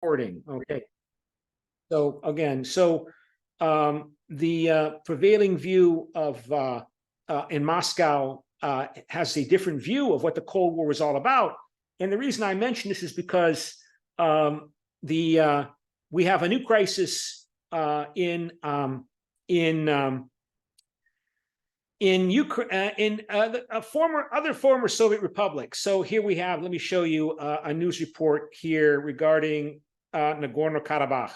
recording. Okay. So again, the prevailing view of in Moscow has a different view of what the Cold War was all about. And the reason I mention this is because we have a new crisis in Ukraine, in other former Soviet republics. So here we have, let me show you a news report here regarding Nagorno-Karabakh.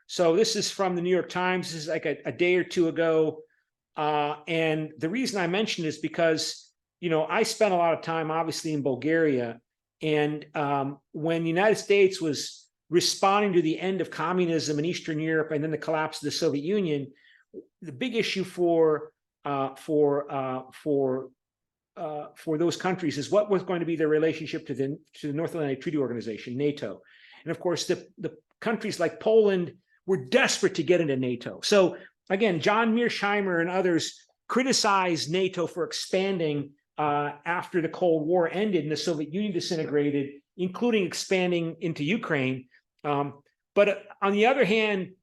So this is from the New York Times. This is like a day or two ago. And the reason I mention this is because, you know, I spent a lot of time, obviously, in Bulgaria. And when the United States was responding to the end of communism in Eastern Europe and then the collapse of the Soviet Union, the big issue for those countries is what was going to be their relationship to the North Atlantic Treaty Organization, NATO. And of course, the countries like Poland were desperate to get into NATO. So again, John Mearsheimer and others criticized NATO for expanding after the Cold War ended and the Soviet Union disintegrated, including expanding into Ukraine. But on the other hand,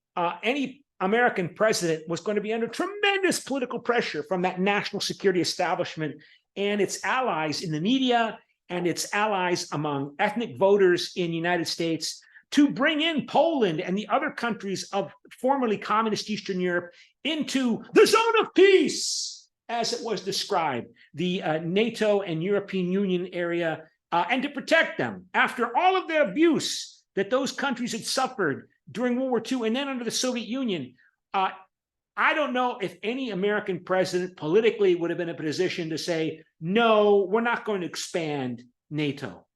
any American president was going to be under tremendous political pressure from that national security establishment and its allies in the media and its allies among ethnic voters in the United States to bring in Poland and the other countries of formerly communist Eastern Europe into the zone of peace, as it was described, the NATO and European Union area, and to protect them after all of the abuse that those countries had suffered during World War II and then under the Soviet Union. I don't know if any American president politically would have been in a position to say, no, we're not going to expand NATO.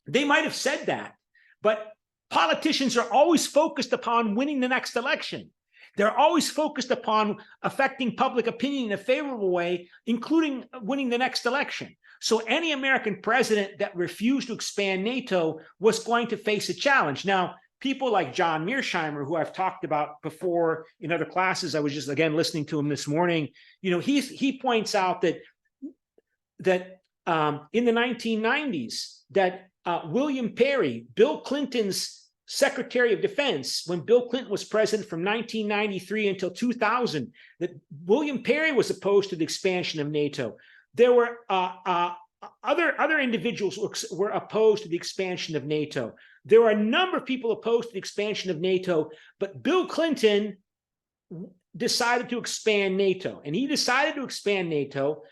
They might have said that, but politicians are always focused upon winning the next election. They're always focused upon affecting public opinion in a favorable way, including winning the next election. So any American president that refused to expand NATO was going to face a challenge. Now, people like John Mearsheimer, who I've talked about before in other classes, I was just, again, listening to him this morning, you know, he points out that in the 1990s, that William Perry, Bill Clinton's Secretary of Defense, when Bill Clinton was president from 1993 until 2000, that William Perry was opposed to the expansion of NATO. There were other individuals who were opposed to the expansion of NATO. There were a number of people opposed to the expansion of NATO, but Bill Clinton decided to expand NATO. And he decided to expand NATO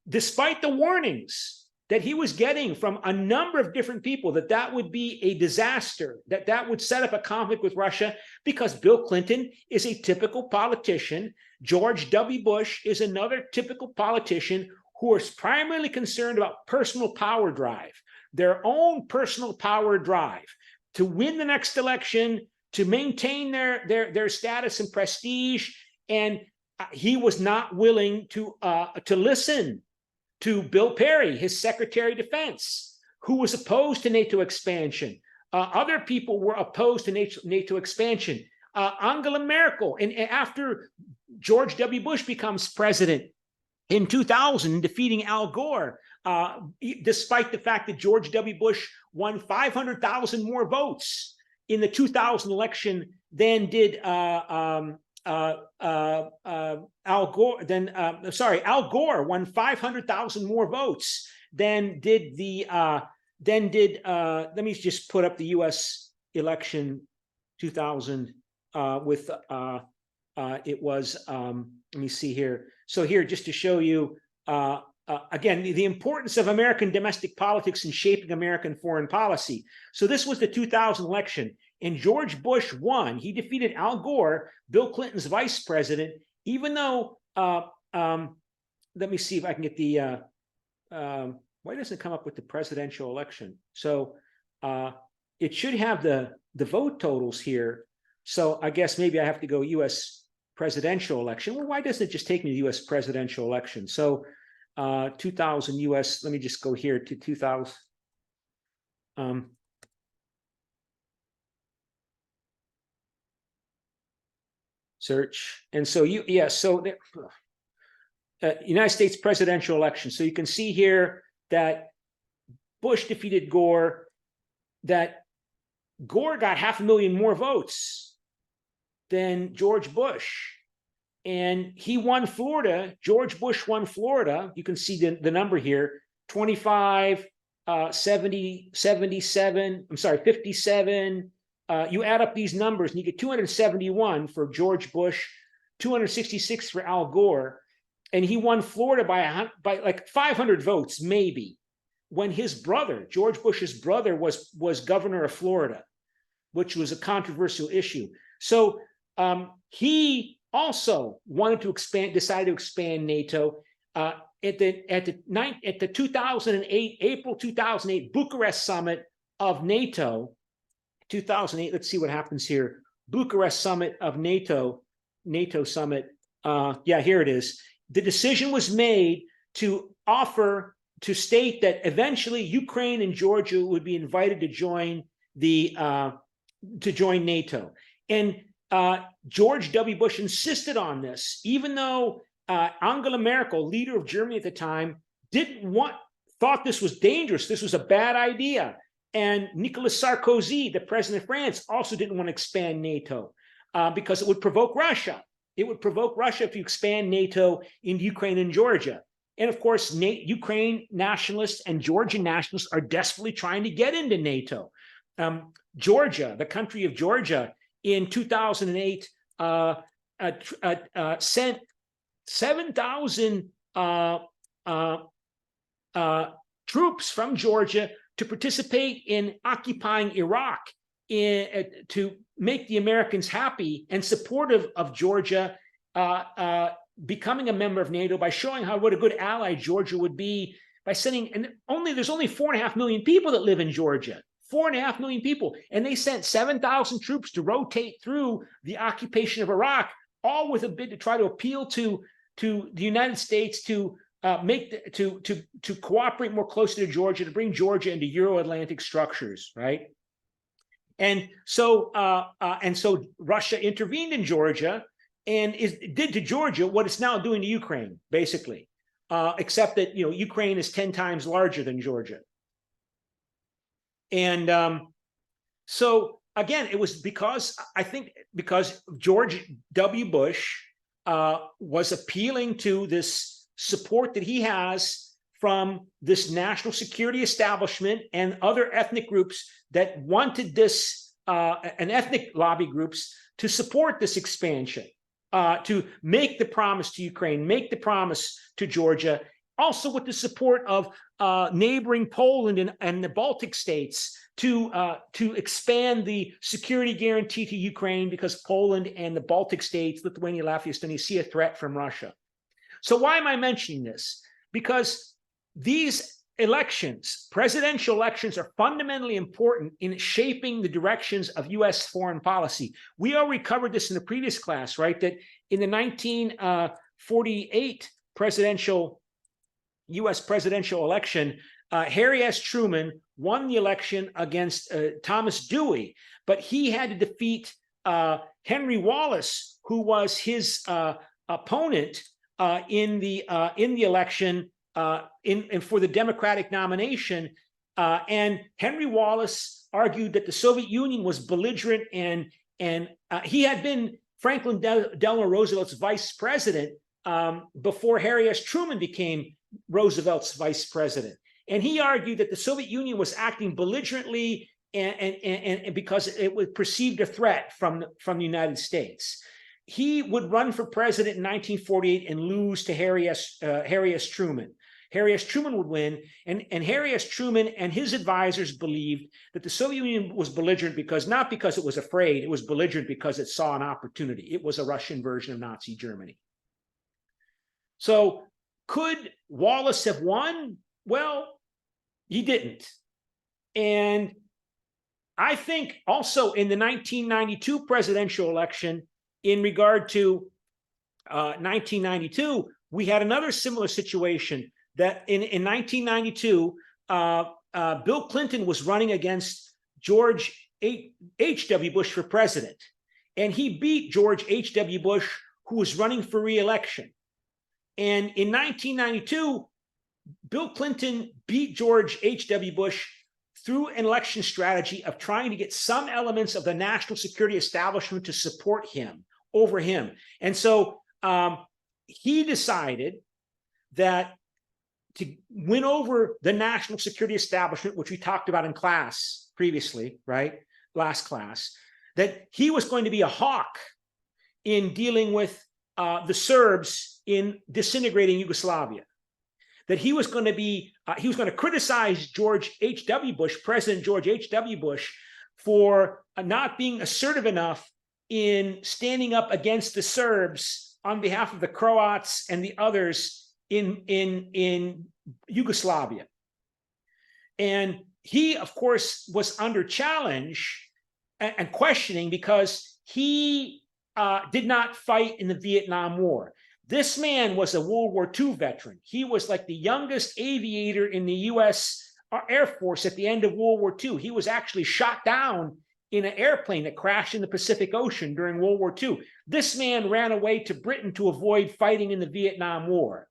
despite the warnings that he was getting from a number of different people that would be a disaster, that would set up a conflict with Russia, because Bill Clinton is a typical politician. George W. Bush is another typical politician who is primarily concerned about personal power drive, their own personal power drive to win the next election, to maintain their status and prestige. And he was not willing to listen to Bill Perry, his Secretary of Defense, who was opposed to NATO expansion. Other people were opposed to NATO expansion. Angela Merkel, and after George W. Bush becomes president in 2000, defeating Al Gore, despite the fact that George W. Bush won 500,000 more votes in the 2000 election than did Al Gore. Al Gore won 500,000 more votes than did let me just put up the U.S. election 2000 with it was let me see here. So here, just to show you again the importance of American domestic politics in shaping American foreign policy. So this was the 2000 election, and George Bush won. He defeated Al Gore, Bill Clinton's vice president, even though let me see if I can get the why doesn't it come up with the presidential election? So it should have the vote totals here. So I guess maybe I have to go U.S. presidential election. Well, why doesn't it just take me to the U.S. presidential election? So 2000 U.S. Let me just go here to 2000. Search. And so United States presidential election. So you can see here that Bush defeated Gore, that Gore got 500,000 more votes than George Bush. And he won Florida. George Bush won Florida. You can see the number here, 25, 70, 77, I'm sorry, 57. You add up these numbers and you get 271 for George Bush, 266 for Al Gore. And he won Florida by like 500 votes, maybe, when his brother, George Bush's brother, was governor of Florida, which was a controversial issue. So he also wanted to decided to expand NATO. At the 2008, April 2008 Bucharest summit of NATO, 2008, let's see what happens here. Bucharest summit of NATO summit. Yeah, here it is. The decision was made to state that eventually Ukraine and Georgia would be invited to join NATO. And George W. Bush insisted on this, even though Angela Merkel, leader of Germany at the time, thought this was dangerous. This was a bad idea. And Nicolas Sarkozy, the president of France, also didn't want to expand NATO because it would provoke Russia. It would provoke Russia if you expand NATO into Ukraine and Georgia. And of course, Ukraine nationalists and Georgian nationalists are desperately trying to get into NATO. Georgia, the country of Georgia, in 2008, sent 7,000 troops from Georgia to participate in occupying Iraq, to make the Americans happy and supportive of Georgia becoming a member of NATO, by showing what a good ally Georgia would be by sending. And there's only 4.5 million people that live in Georgia. 4.5 million people, and they sent 7,000 troops to rotate through the occupation of Iraq, all with a bid to try to appeal to the United States to cooperate more closely to Georgia, to bring Georgia into Euro-Atlantic structures, right? And so Russia intervened in Georgia and did to Georgia what it's now doing to Ukraine, basically, except that Ukraine is 10 times larger than Georgia. And so again, it was because George W. Bush was appealing to this support that he has from this national security establishment and other ethnic groups that wanted this, and ethnic lobby groups, to support this expansion, to make the promise to Ukraine, make the promise to Georgia, also with the support of neighboring Poland and the Baltic states to expand the security guarantee to Ukraine, because Poland and the Baltic states, Lithuania, Latvia, Estonia, see a threat from Russia. So why am I mentioning this? Because these elections, presidential elections, are fundamentally important in shaping the directions of U.S. foreign policy. We already covered this in the previous class, right? That in the 1948 U.S. presidential election, Harry S. Truman won the election against Thomas Dewey, but he had to defeat Henry Wallace, who was his opponent in the election for the Democratic nomination. And Henry Wallace argued that the Soviet Union was belligerent, and he had been Franklin Delano Roosevelt's vice president before Harry S. Truman became Roosevelt's vice president. And he argued that the Soviet Union was acting belligerently and because it was perceived a threat from the United States. He would run for president in 1948 and lose to Harry S. Truman. Harry S. Truman would win, and Harry S. Truman and his advisors believed that the Soviet Union was belligerent not because it was afraid, it was belligerent because it saw an opportunity. It was a Russian version of Nazi Germany. So could Wallace have won? Well, he didn't. And I think also in the 1992 presidential election, in regard to 1992, we had another similar situation that in 1992, Bill Clinton was running against George H.W. Bush for president. And he beat George H.W. Bush, who was running for re-election. And in 1992, Bill Clinton beat George H.W. Bush through an election strategy of trying to get some elements of the national security establishment to support him over him. And so he decided that to win over the national security establishment, which we talked about in class previously, right? Last class, that he was going to be a hawk in dealing with the Serbs in disintegrating Yugoslavia. That he was going to criticize George H.W. Bush, President George H.W. Bush, for not being assertive enough in standing up against the Serbs on behalf of the Croats and the others in Yugoslavia. And he, of course, was under challenge and questioning because he did not fight in the Vietnam War. This man was a World War II veteran. He was like the youngest aviator in the U.S. Air Force at the end of World War II. He was actually shot down in an airplane that crashed in the Pacific Ocean during World War II. This man ran away to Britain to avoid fighting in the Vietnam War,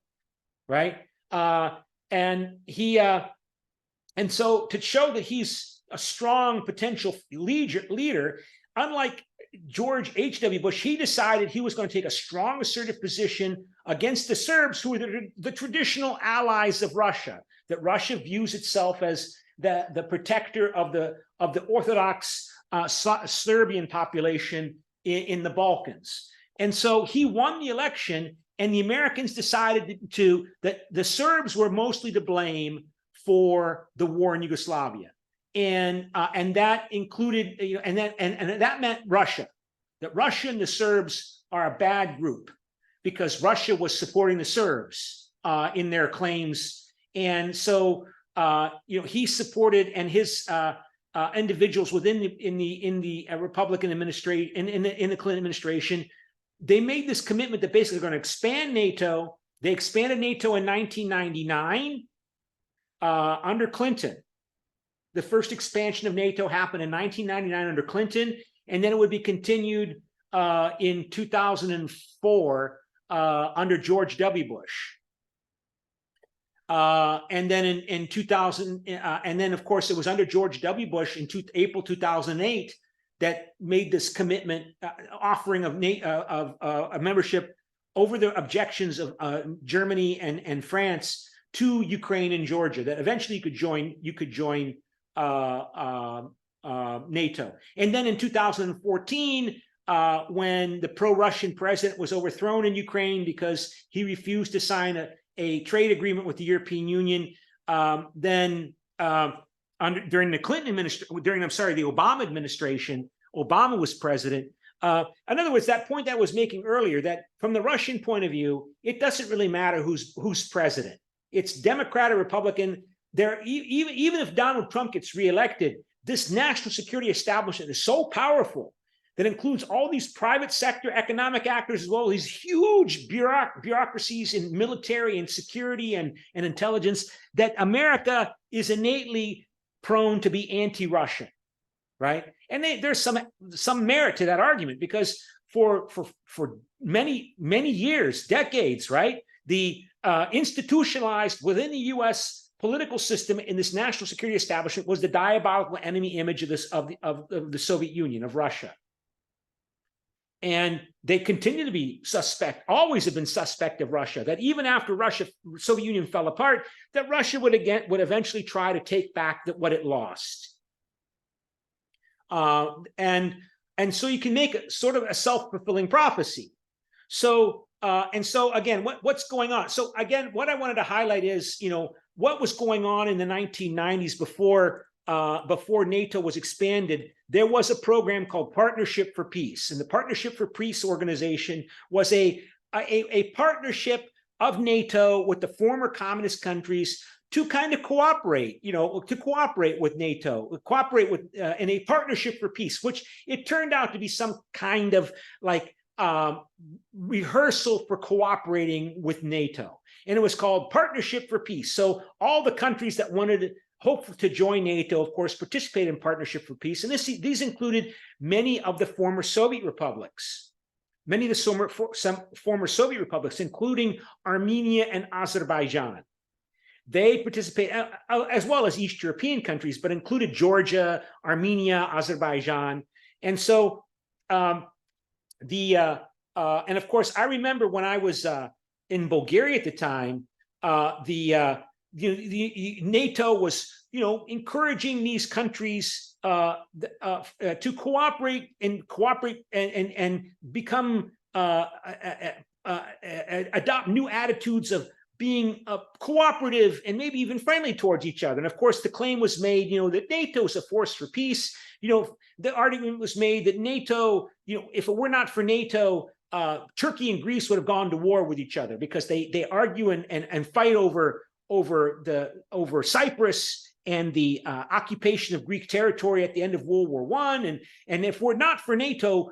right? And so to show that he's a strong potential leader, unlike George H.W. Bush, he decided he was going to take a strong assertive position against the Serbs, who are the traditional allies of Russia, that Russia views itself as the protector of the Orthodox Serbian population in the Balkans. And so he won the election, and the Americans decided that the Serbs were mostly to blame for the war in Yugoslavia. And that included, and that meant Russia, that Russia and the Serbs are a bad group because Russia was supporting the Serbs in their claims. And so, he supported, and his individuals within the Republican administration, in the Clinton administration, they made this commitment that basically they're going to expand NATO. They expanded NATO in 1999 under Clinton. The first expansion of NATO happened in 1999 under Clinton, and then it would be continued in 2004 under George W. Bush. And then in 2000, and then of course it was under George W. Bush in April 2008 that made this commitment, offering of a membership over the objections of Germany and France to Ukraine and Georgia, that eventually you could join NATO. And then in 2014, when the pro-Russian president was overthrown in Ukraine because he refused to sign a trade agreement with the European Union, during the Clinton administration, the Obama administration, Obama was president. In other words, that point that I was making earlier, that from the Russian point of view, it doesn't really matter who's president. It's Democrat or Republican. Even if Donald Trump gets reelected, this national security establishment is so powerful that includes all these private sector economic actors, as well as these huge bureaucracies in military and security and intelligence, that America is innately prone to be anti-Russian, right? And there's some merit to that argument, because for many years, decades, right, the institutionalized within the U.S. political system in this national security establishment was the diabolical enemy image of the Soviet Union, of Russia. And they continue to be suspect, always have been suspect of Russia, that even after Soviet Union fell apart, that Russia would eventually try to take back what it lost. And so you can make a sort of a self-fulfilling prophecy. So again, what's going on? So again, what I wanted to highlight is, what was going on in the 1990s before NATO was expanded. There was a program called Partnership for Peace, and the Partnership for Peace organization was a partnership of NATO with the former communist countries to kind of cooperate, with NATO, in a partnership for peace, which it turned out to be some kind of like rehearsal for cooperating with NATO. And it was called Partnership for Peace. So all the countries that hope to join NATO, of course, participate in Partnership for Peace. And these included many of the former Soviet republics, including Armenia and Azerbaijan. They participate, as well as East European countries, but included Georgia, Armenia, Azerbaijan. And so and of course, I remember when I was in Bulgaria at the time, the NATO was, encouraging these countries to cooperate and become adopt new attitudes of being cooperative and maybe even friendly towards each other. And of course, the claim was made, that NATO is a force for peace. The argument was made that NATO, if it were not for NATO, Turkey and Greece would have gone to war with each other, because they argue and fight over Cyprus and the occupation of Greek territory at the end of World War I. And if we're not for NATO,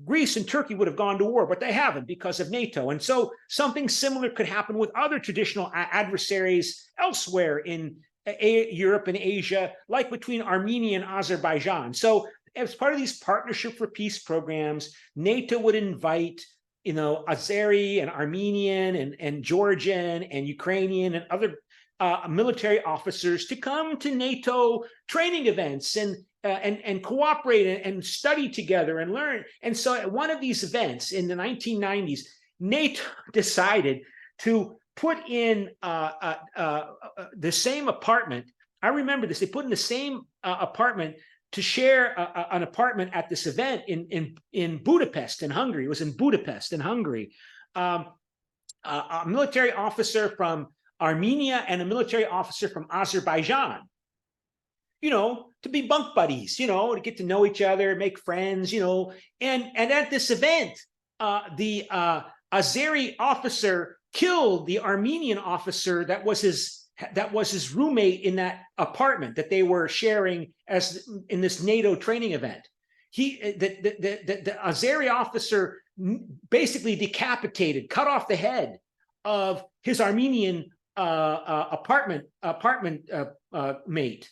Greece and Turkey would have gone to war, but they haven't because of NATO. And so something similar could happen with other traditional adversaries elsewhere in Europe and Asia, like between Armenia and Azerbaijan. So as part of these Partnership for Peace programs, NATO would invite, Azeri and Armenian and Georgian and Ukrainian and other military officers to come to NATO training events and cooperate and study together and learn. And so at one of these events in the 1990s, NATO decided to put in the same apartment. I remember this. They put in the same apartment to share an apartment at this event in Budapest, in Hungary. It was in Budapest, in Hungary. A military officer from Armenia and a military officer from Azerbaijan, to be bunk buddies, to get to know each other, make friends, and at this event, the Azeri officer killed the Armenian officer that was his roommate in that apartment that they were sharing as in this NATO training event. The Azeri officer basically decapitated, cut off the head of his Armenian apartment mate.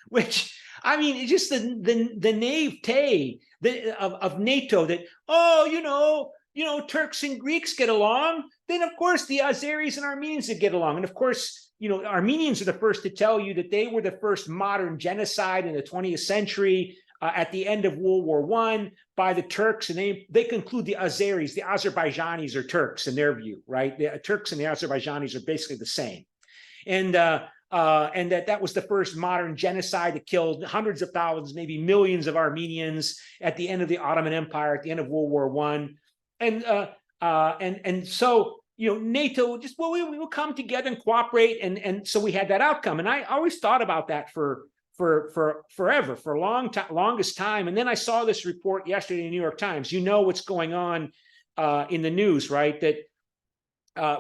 Which, I mean, it's just the naivete of NATO that, Turks and Greeks get along, then of course the Azeris and Armenians would get along. And of course, Armenians are the first to tell you that they were the first modern genocide in the 20th century at the end of World War I by the Turks. And they conclude the Azeris, the Azerbaijanis are Turks in their view, right? The Turks and the Azerbaijanis are basically the same. And that was the first modern genocide that killed hundreds of thousands, maybe millions of Armenians at the end of the Ottoman Empire, at the end of World War I. And so, NATO just, we will come together and cooperate. And so we had that outcome. And I always thought about that for forever, for longest time. And then I saw this report yesterday in the New York Times. What's going on in the news, right? That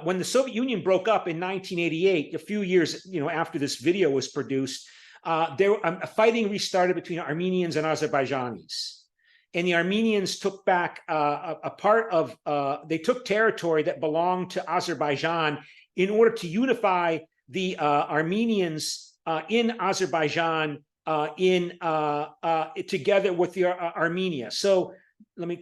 when the Soviet Union broke up in 1988, a few years after this video was produced, fighting restarted between Armenians and Azerbaijanis. And the Armenians took back a part of, they took territory that belonged to Azerbaijan in order to unify the Armenians in Azerbaijan together with the Armenia. So let me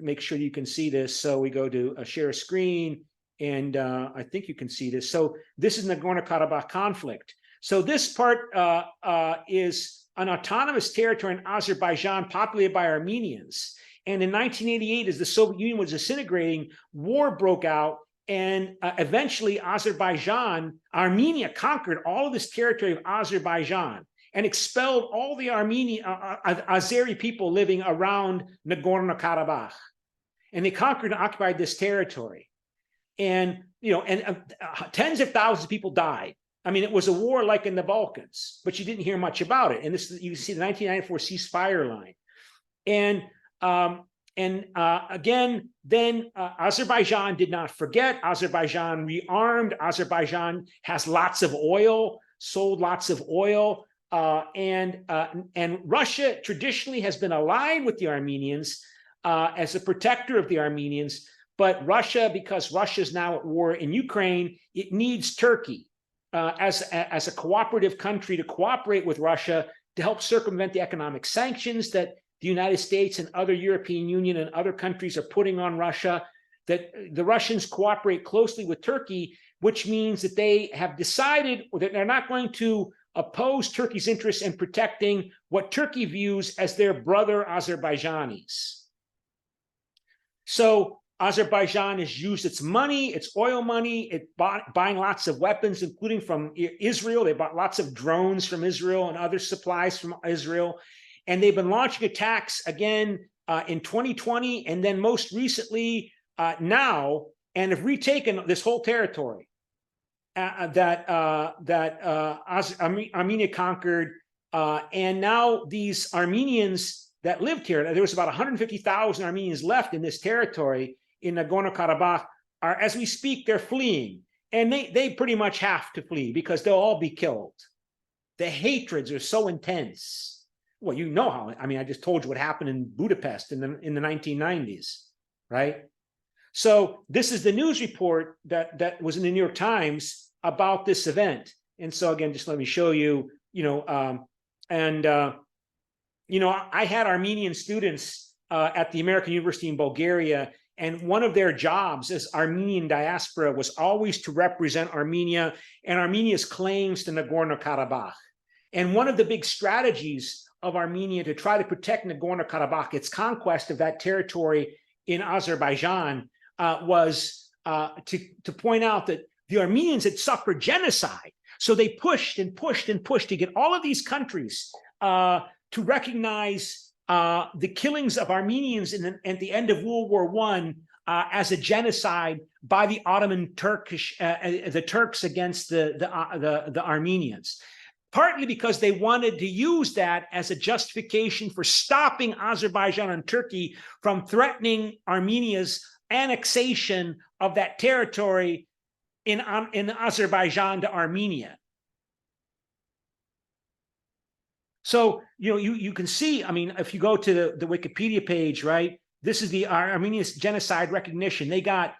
make sure you can see this. So we go to share a screen, and I think you can see this. So this is Nagorno-Karabakh conflict. So this part is an autonomous territory in Azerbaijan populated by Armenians. And in 1988, as the Soviet Union was disintegrating, war broke out, and eventually Armenia conquered all of this territory of Azerbaijan and expelled all the Azeri people living around Nagorno-Karabakh. And they conquered and occupied this territory. And, tens of thousands of people died. I mean, it was a war like in the Balkans, but you didn't hear much about it. And this, you see the 1994 ceasefire line. And again, then Azerbaijan did not forget. Azerbaijan rearmed. Azerbaijan has lots of oil, sold lots of oil. And Russia traditionally has been aligned with the Armenians as a protector of the Armenians. But Russia, because Russia is now at war in Ukraine, it needs Turkey as a cooperative country to cooperate with Russia to help circumvent the economic sanctions that the United States and other European Union and other countries are putting on Russia. that the Russians cooperate closely with Turkey, which means that they have decided that they're not going to oppose Turkey's interests in protecting what Turkey views as their brother Azerbaijanis. So Azerbaijan has used its money, its oil money, buying lots of weapons, including from Israel. They bought lots of drones from Israel and other supplies from Israel. And they've been launching attacks again in 2020, and then most recently now, and have retaken this whole territory that Armenia conquered. And now these Armenians that lived here, there was about 150,000 Armenians left in this territory in Nagorno-Karabakh, are, as we speak, they're fleeing. And they pretty much have to flee because they'll all be killed. The hatreds are so intense. Well, you know how, I mean, I just told you what happened in Budapest in the 1990s, right? So this is the news report that was in the New York Times about this event. And so again, just let me show you, I had Armenian students at the American University in Bulgaria, and one of their jobs as Armenian diaspora was always to represent Armenia and Armenia's claims to Nagorno-Karabakh. And one of the big strategies of Armenia to try to protect Nagorno-Karabakh, its conquest of that territory in Azerbaijan, was to point out that the Armenians had suffered genocide. So they pushed and pushed and pushed to get all of these countries to recognize the killings of Armenians at the end of World War I as a genocide by the Ottoman the Turks against the Armenians. Partly because they wanted to use that as a justification for stopping Azerbaijan and Turkey from threatening Armenia's annexation of that territory in Azerbaijan to Armenia. So, you can see, I mean, if you go to the Wikipedia page, right, this is the Armenian genocide recognition. They got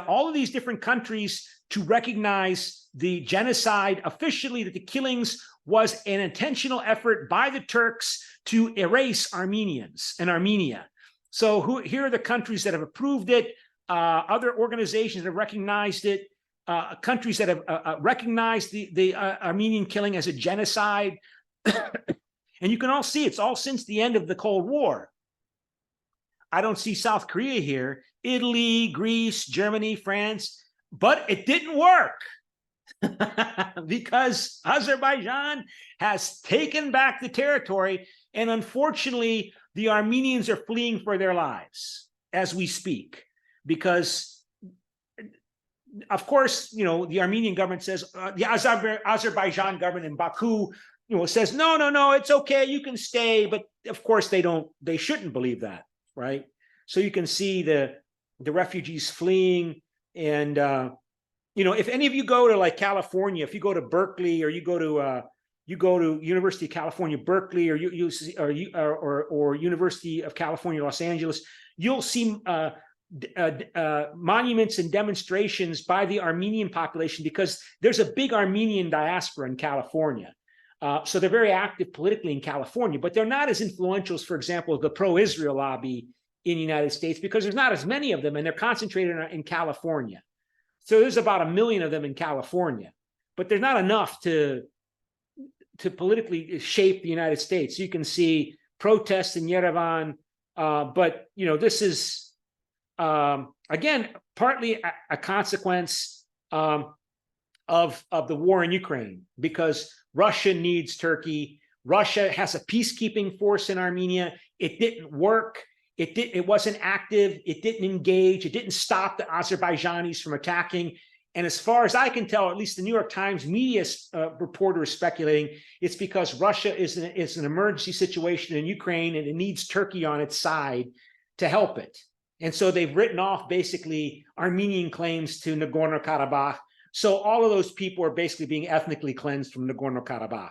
all of these different countries to recognize the genocide officially, that the killings was an intentional effort by the Turks to erase Armenians and Armenia. So here are the countries that have approved it, other organizations that have recognized it, countries that have recognized the Armenian killing as a genocide. And you can all see it's all since the end of the Cold War. I don't see South Korea here, Italy, Greece, Germany, France, but it didn't work because Azerbaijan has taken back the territory. And unfortunately, the Armenians are fleeing for their lives as we speak, because of course, the Armenian government says, the Azerbaijan government in Baku, says, no, it's okay, you can stay. But of course, they shouldn't believe that, right? So you can see the refugees fleeing. And, if any of you go to like California, if you go to Berkeley, or you go to University of California, Berkeley, or or University of California, Los Angeles, you'll see monuments and demonstrations by the Armenian population, because there's a big Armenian diaspora in California. So they're very active politically in California, but they're not as influential as, for example, the pro-Israel lobby in the United States, because there's not as many of them, and they're concentrated in California. So there's about 1 million of them in California, but there's not enough to politically shape the United States. You can see protests in Yerevan, but this is again partly a consequence of the war in Ukraine, because Russia needs Turkey. Russia has a peacekeeping force in Armenia. It didn't work. It wasn't active. It didn't engage. It didn't stop the Azerbaijanis from attacking. And as far as I can tell, at least the New York Times media reporter is speculating it's because Russia is an emergency situation in Ukraine, and it needs Turkey on its side to help it. And so they've written off basically Armenian claims to Nagorno-Karabakh. So all of those people are basically being ethnically cleansed from Nagorno-Karabakh.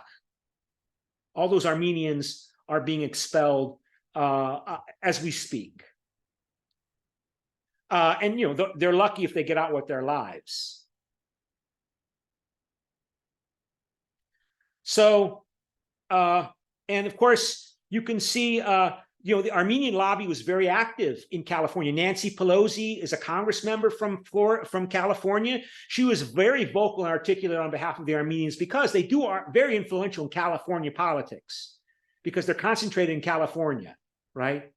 All those Armenians are being expelled as we speak. And they're lucky if they get out with their lives. So, and of course, you can see the Armenian lobby was very active in California. Nancy Pelosi is a Congress member from California. She was very vocal and articulate on behalf of the Armenians because they are very influential in California politics because they're concentrated in California, right?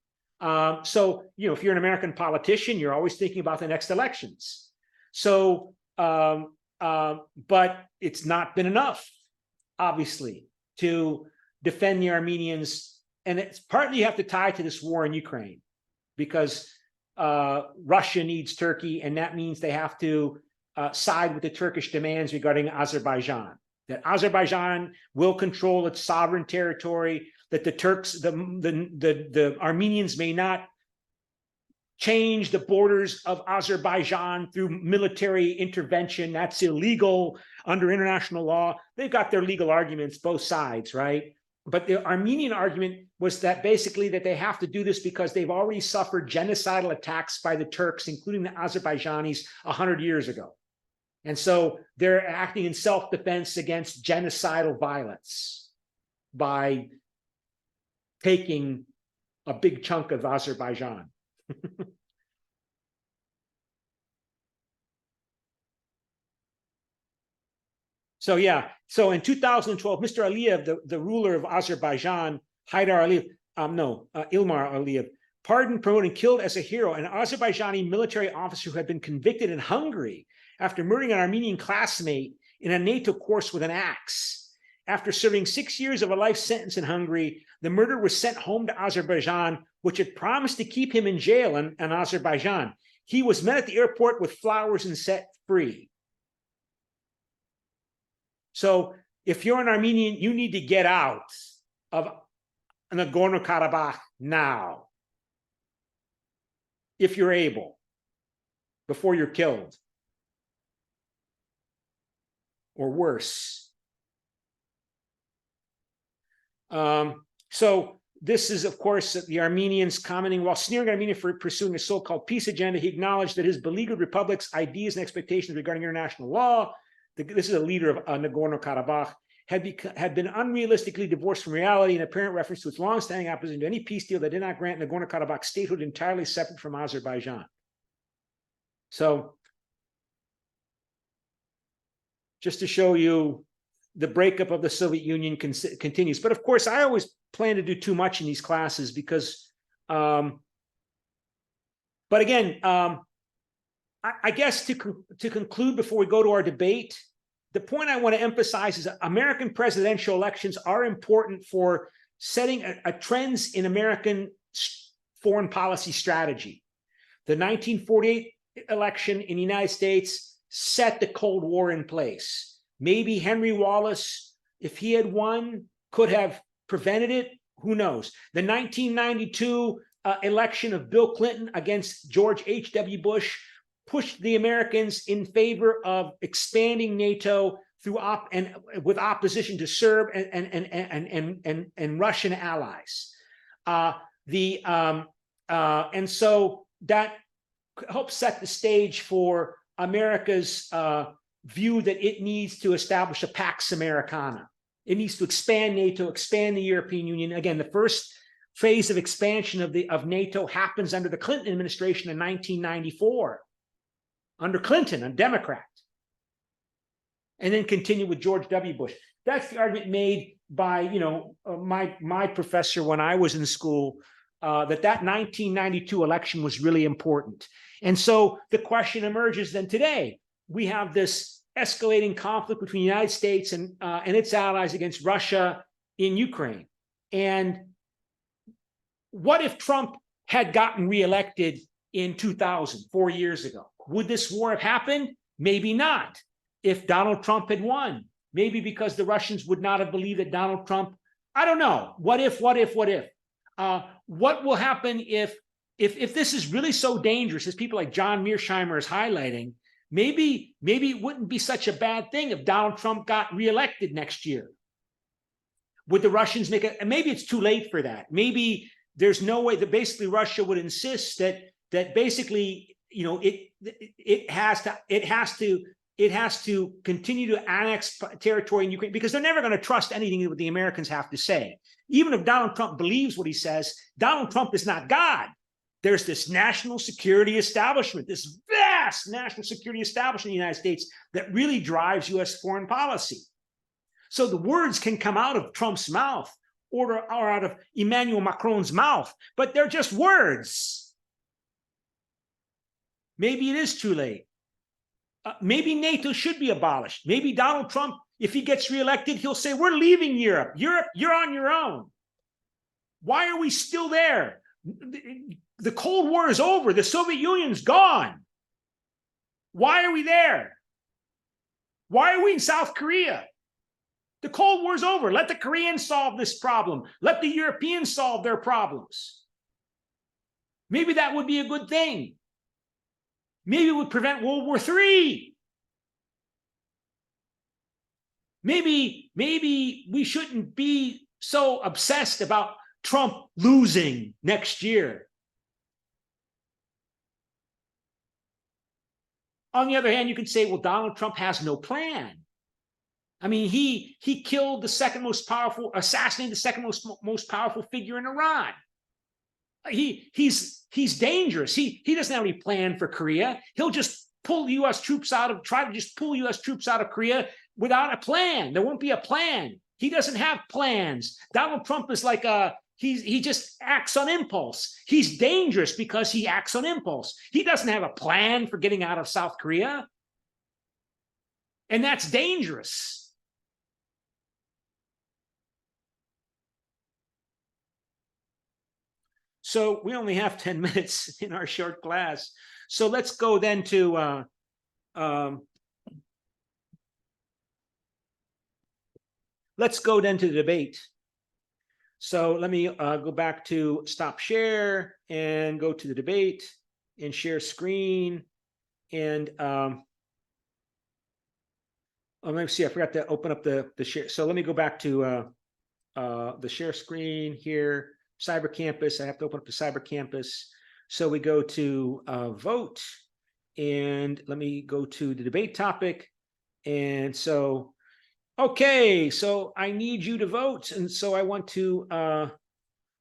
So, if you're an American politician, you're always thinking about the next elections. So, but it's not been enough, obviously, to defend the Armenians. And it's partly you have to tie to this war in Ukraine because Russia needs Turkey, and that means they have to side with the Turkish demands regarding Azerbaijan, that Azerbaijan will control its sovereign territory, that the Turks, the Armenians may not change the borders of Azerbaijan through military intervention. That's illegal under international law. They've got their legal arguments, both sides, right? But the Armenian argument was that basically that they have to do this because they've already suffered genocidal attacks by the Turks, including the Azerbaijanis, 100 years ago. And so they're acting in self-defense against genocidal violence by taking a big chunk of Azerbaijan. So yeah, so in 2012, Mr. Aliyev, the ruler of Azerbaijan, Ilmar Aliyev, pardoned, promoted, and killed as a hero an Azerbaijani military officer who had been convicted in Hungary after murdering an Armenian classmate in a NATO course with an axe. After serving 6 years of a life sentence in Hungary, the murderer was sent home to Azerbaijan, which had promised to keep him in jail in Azerbaijan. He was met at the airport with flowers and set free. So if you're an Armenian, you need to get out of Nagorno-Karabakh now, if you're able, before you're killed, or worse. So this is, of course, the Armenians commenting, while sneering at Armenia for pursuing a so-called peace agenda, he acknowledged that his beleaguered republic's ideas and expectations regarding international law, this is a leader of Nagorno-Karabakh, had been unrealistically divorced from reality, in apparent reference to its long-standing opposition to any peace deal that did not grant Nagorno-Karabakh statehood entirely separate from Azerbaijan. So, just to show you, the breakup of the Soviet Union continues. But of course, I always plan to do too much in these classes because, but again, I guess to conclude before we go to our debate, the point I want to emphasize is that American presidential elections are important for setting a trends in American foreign policy strategy. The 1948 election in the United States set the Cold War in place. Maybe Henry Wallace, if he had won, could have prevented it. Who knows? The 1992 election of Bill Clinton against George H.W. Bush pushed the Americans in favor of expanding NATO through with opposition to Serb and Russian allies. And so that helps set the stage for America's view that it needs to establish a Pax Americana. It needs to expand NATO, expand the European Union. Again, the first phase of expansion of NATO happens under the Clinton administration in 1994. Under Clinton, a Democrat, and then continue with George W. Bush. That's the argument made by my professor when I was in school, that 1992 election was really important. And so the question emerges then today. We have this escalating conflict between the United States and its allies against Russia in Ukraine. And what if Trump had gotten reelected in 2000, 4 years ago? Would this war have happened? Maybe not. If Donald Trump had won, maybe because the Russians would not have believed that Donald Trump, I don't know. What if? What will happen if this is really so dangerous, as people like John Mearsheimer is highlighting? Maybe it wouldn't be such a bad thing if Donald Trump got reelected next year. Would the Russians make it? And maybe it's too late for that. Maybe there's no way that basically Russia would insist that basically, it has to it has to continue to annex territory in Ukraine because they're never going to trust anything that the Americans have to say. Even if Donald Trump believes what he says, Donald Trump is not God. There's this national security establishment, this vast national security establishment in the United States that really drives U.S. foreign policy. So the words can come out of Trump's mouth or out of Emmanuel Macron's mouth, but they're just words. Maybe it is too late. Maybe NATO should be abolished. Maybe Donald Trump, if he gets reelected, he'll say, we're leaving Europe. Europe, you're on your own. Why are we still there? The Cold War is over. The Soviet Union's gone. Why are we there? Why are we in South Korea? The Cold War is over. Let the Koreans solve this problem. Let the Europeans solve their problems. Maybe that would be a good thing. Maybe it would prevent World War III. Maybe we shouldn't be so obsessed about Trump losing next year. On the other hand, you could say, well, Donald Trump has no plan. I mean, he killed the second most powerful, assassinated the second most powerful figure in Iran. He's dangerous. He doesn't have any plan for Korea. He'll just pull U.S. troops out of, try to just pull U.S. troops out of Korea without a plan. There won't be a plan. He doesn't have plans. Donald Trump is like he just acts on impulse. He's dangerous because he acts on impulse. He doesn't have a plan for getting out of South Korea. And that's dangerous. So we only have 10 minutes in our short class. So let's go then to the debate. So let me go back to stop share and go to the debate and share screen. And let me see, I forgot to open up the share. So let me go back to the share screen here. Cyber Campus, I have to open up the Cyber Campus. So we go to vote, and let me go to the debate topic. And so, okay, so I need you to vote. And so I want to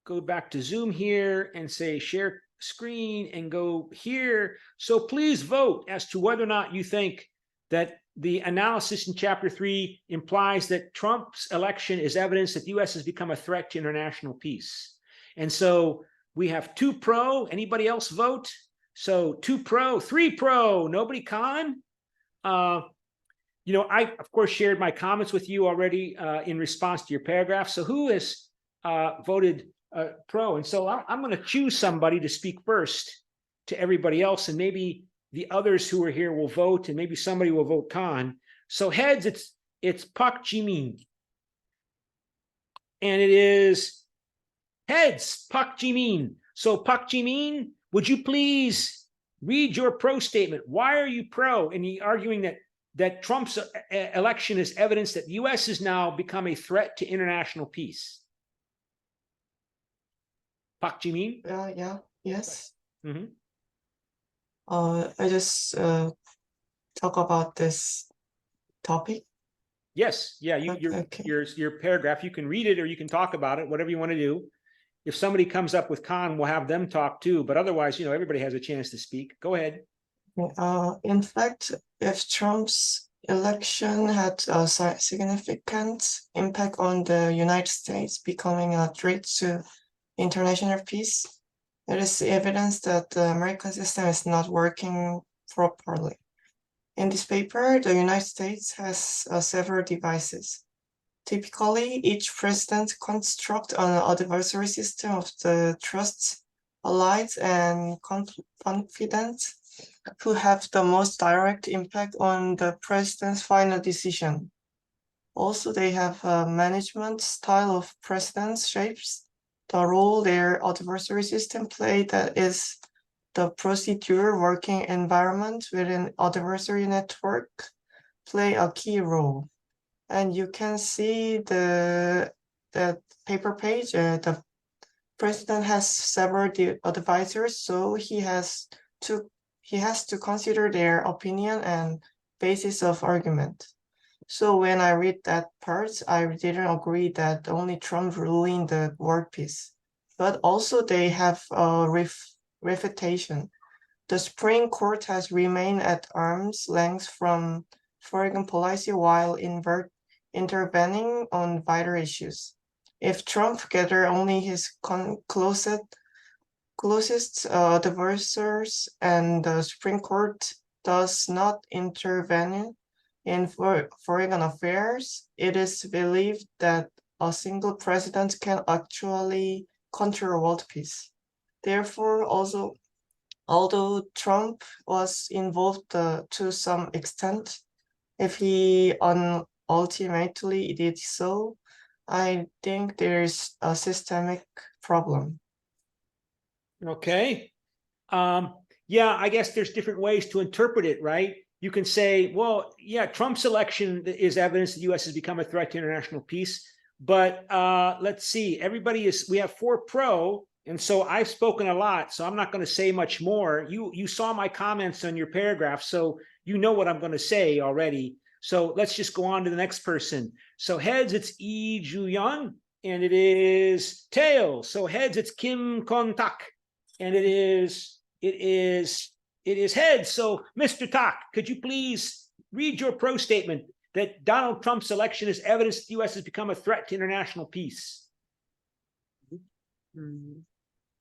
go back to Zoom here and say share screen and go here. So please vote as to whether or not you think that the analysis in Chapter 3 implies that Trump's election is evidence that the U.S. has become a threat to international peace. And so we have 2 pro. Anybody else vote? So 2 pro, 3 pro, nobody con. You know, I, of course, shared my comments with you already in response to your paragraph. So who has voted pro? And so I'm going to choose somebody to speak first to everybody else. And maybe the others who are here will vote, and maybe somebody will vote con. So heads, it's Pak Jimin. And it is heads, Pak Jimin. So Pak Jimin, would you please read your pro statement? Why are you pro? And he arguing that Trump's election is evidence that the U.S. has now become a threat to international peace. Pak Jimin? Yes. Mm-hmm. I just talk about this topic. Yes, yeah, your paragraph, you can read it or you can talk about it, whatever you want to do. If somebody comes up with con, we'll have them talk too. But otherwise, you know, everybody has a chance to speak. Go ahead. In fact, if Trump's election had a significant impact on the United States becoming a threat to international peace, it is evidence that the American system is not working properly. In this paper, the United States has several devices. Typically, each president constructs an adversary system of the trust, allies, and confidants who have the most direct impact on the president's final decision. Also, they have a management style of presidents shapes the role their adversary system plays, that is the procedure, working environment within adversary network play a key role. And you can see the paper page, the president has several advisors, so he has to consider their opinion and basis of argument. So when I read that part, I didn't agree that only Trump ruling the world peace, but also they have a refutation. The Supreme Court has remained at arm's length from foreign policy while intervening on vital issues. If Trump gathered only his closest advisors and the Supreme Court does not intervene in foreign affairs, it is believed that a single president can actually control world peace. Therefore, also, although Trump was involved to some extent, if he ultimately did so, I think there's a systemic problem. Okay. Yeah, I guess there's different ways to interpret it, right? You can say, well, yeah, Trump's election is evidence the U.S. has become a threat to international peace. But let's see, we have 4 pro, and so I've spoken a lot, so I'm not going to say much more. You saw my comments on your paragraph, so you know what I'm going to say already. So let's just go on to the next person. So heads, it's Lee Ju-yeon, and it is tails. So heads, it's Kim Kon-tak, and it is heads. So Mr. Tak, could you please read your pro statement that Donald Trump's election is evidence that the U.S. has become a threat to international peace?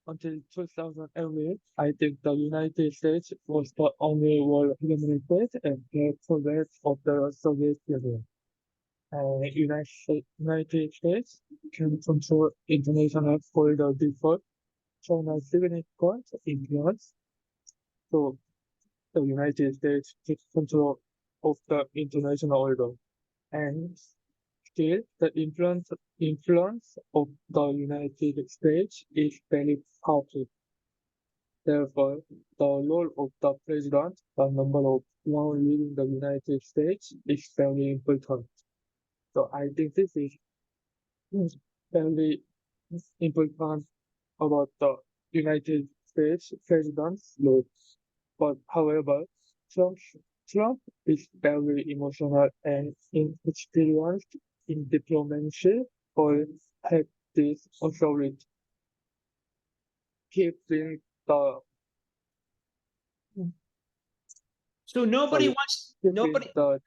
Until 2008, I think the United States was the only world limited and progress of the Soviet Union. United States can control international border default, China's significant influence. So the United States takes control of the international order, and still the influence of the United States is very powerful. Therefore, the role of the president, the number of one leading the United States, is very important. So I think this is very important about the United States president's role. But however, Trump is very emotional and inexperienced in diplomacy or had this authority. Keeping the So nobody sorry, wants, keeping nobody, the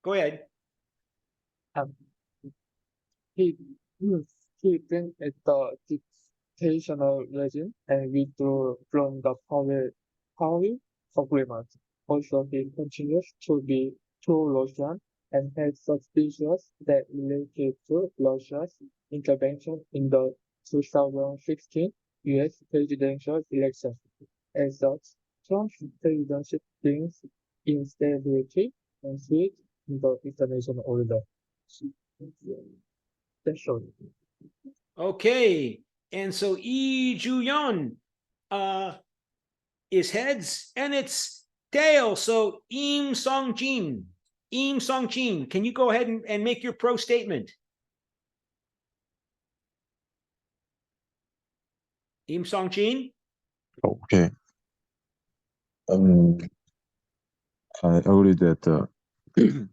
go ahead. he keeping at the dictatorial regime and withdrew from the Paris Agreement. Also, he continues to be pro-Russian and has suspicions that related to Russia's intervention in the 2016 US presidential election. As such, Trump's presidency brings instability and threat in the international order. That's all. Okay. And so Lee Ju-yeon is heads, and it's tails. So Im Song-jin, can you go ahead and make your pro statement? Im Song-jin? Okay. I agree that can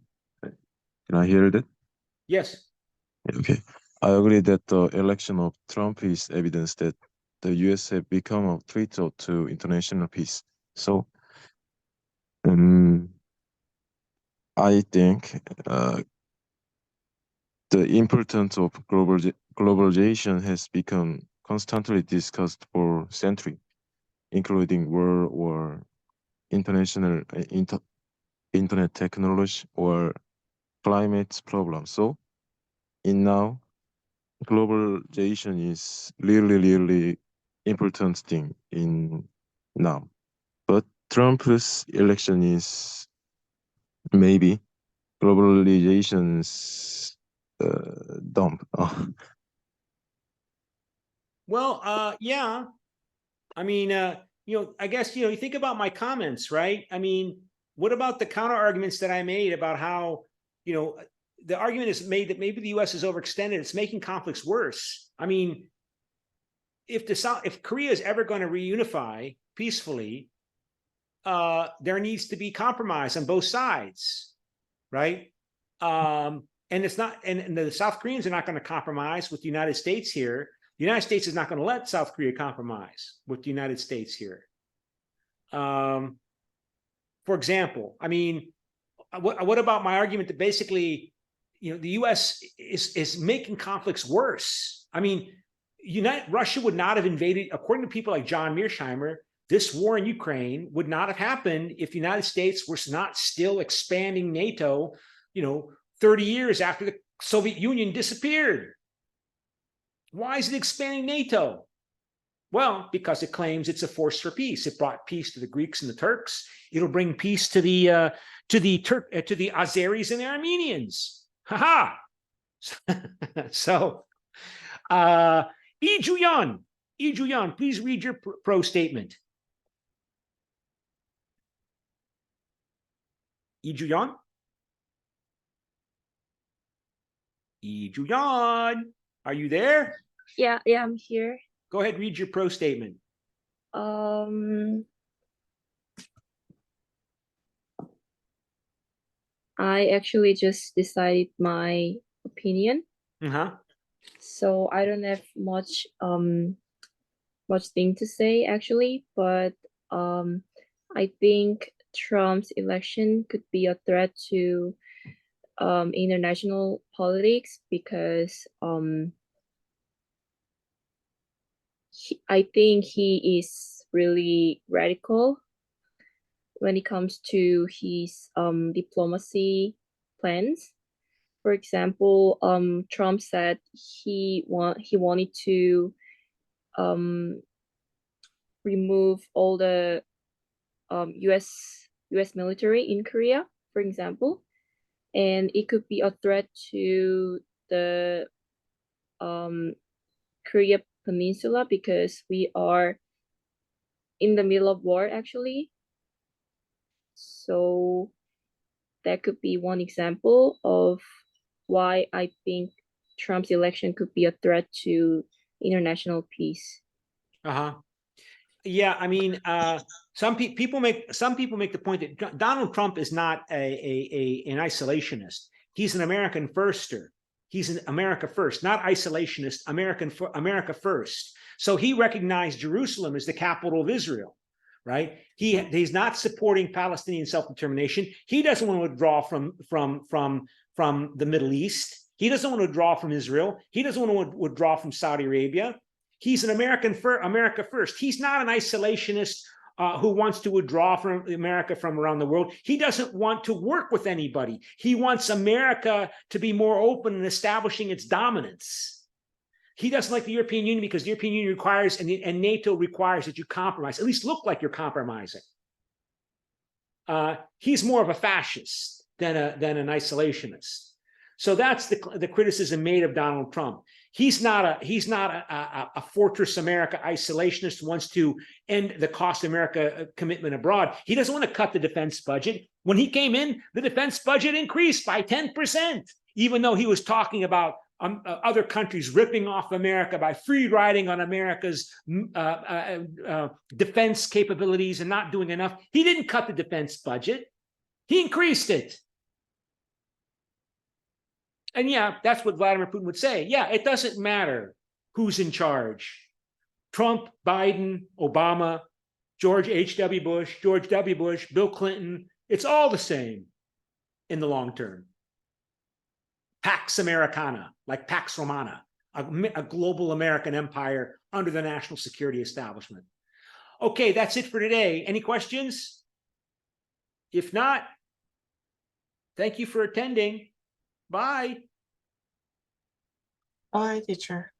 I hear that? Yes. Okay. I agree that the election of Trump is evidence that the US have become a threat to international peace. So I think the importance of globalization has become constantly discussed for centuries, including war or international internet technology or climate problems. So in now, globalization is really important thing in now. But Trump's election is maybe globalization's dump. Well, yeah. I mean, I guess, you think about my comments, right? I mean, what about the counter arguments that I made about how, the argument is made that maybe the U.S. is overextended. It's making conflicts worse. I mean, if Korea is ever going to reunify peacefully, there needs to be compromise on both sides, right? And it's not, and the South Koreans are not going to compromise with the United States here. The United States is not going to let South Korea compromise with the United States here. For example, I mean, what about my argument that basically, the U.S. is making conflicts worse? I mean, Russia would not have invaded, according to people like John Mearsheimer, this war in Ukraine would not have happened if the United States was not still expanding NATO, 30 years after the Soviet Union disappeared. Why is it expanding NATO? Well, because it claims it's a force for peace. It brought peace to the Greeks and the Turks. It'll bring peace to the Azeris and the Armenians. Ha ha. So, Lee Ju-yeon, please read your pro statement. Lee Ju-yeon? Lee Ju-yeon, are you there? Yeah, I'm here. Go ahead, read your pro statement. I actually just decided my opinion, so I don't have much thing to say actually, but I think Trump's election could be a threat to international politics because I think he is really radical when it comes to his diplomacy plans. For example, Trump said he wanted to remove all the US military in Korea, for example, and it could be a threat to the Korea Peninsula because we are in the middle of war actually. So that could be one example of why I think Trump's election could be a threat to international peace. Yeah, I mean, some people make the point that Donald Trump is not an isolationist. He's an American firster. He's an America first, not isolationist. America first. So he recognized Jerusalem as the capital of Israel, right? He's not supporting Palestinian self-determination. He doesn't want to withdraw from the Middle East. He doesn't want to withdraw from Israel. He doesn't want to withdraw from Saudi Arabia. He's an America first. He's not an isolationist who wants to withdraw from America from around the world. He doesn't want to work with anybody. He wants America to be more open and establishing its dominance. He doesn't like the European Union because the European Union requires and NATO requires that you compromise, at least look like you're compromising. He's more of a fascist than an isolationist. So that's the criticism made of Donald Trump. He's not a Fortress America isolationist who wants to end the cost America commitment abroad. He doesn't want to cut the defense budget. When he came in, the defense budget increased by 10%, even though he was talking about other countries ripping off America by free riding on America's defense capabilities and not doing enough. He didn't cut the defense budget. He increased it. And yeah, that's what Vladimir Putin would say. Yeah, it doesn't matter who's in charge. Trump, Biden, Obama, George H.W. Bush, George W. Bush, Bill Clinton. It's all the same in the long term. Pax Americana, like Pax Romana, a global American empire under the national security establishment. Okay, that's it for today. Any questions? If not, thank you for attending. Bye. Bye, teacher.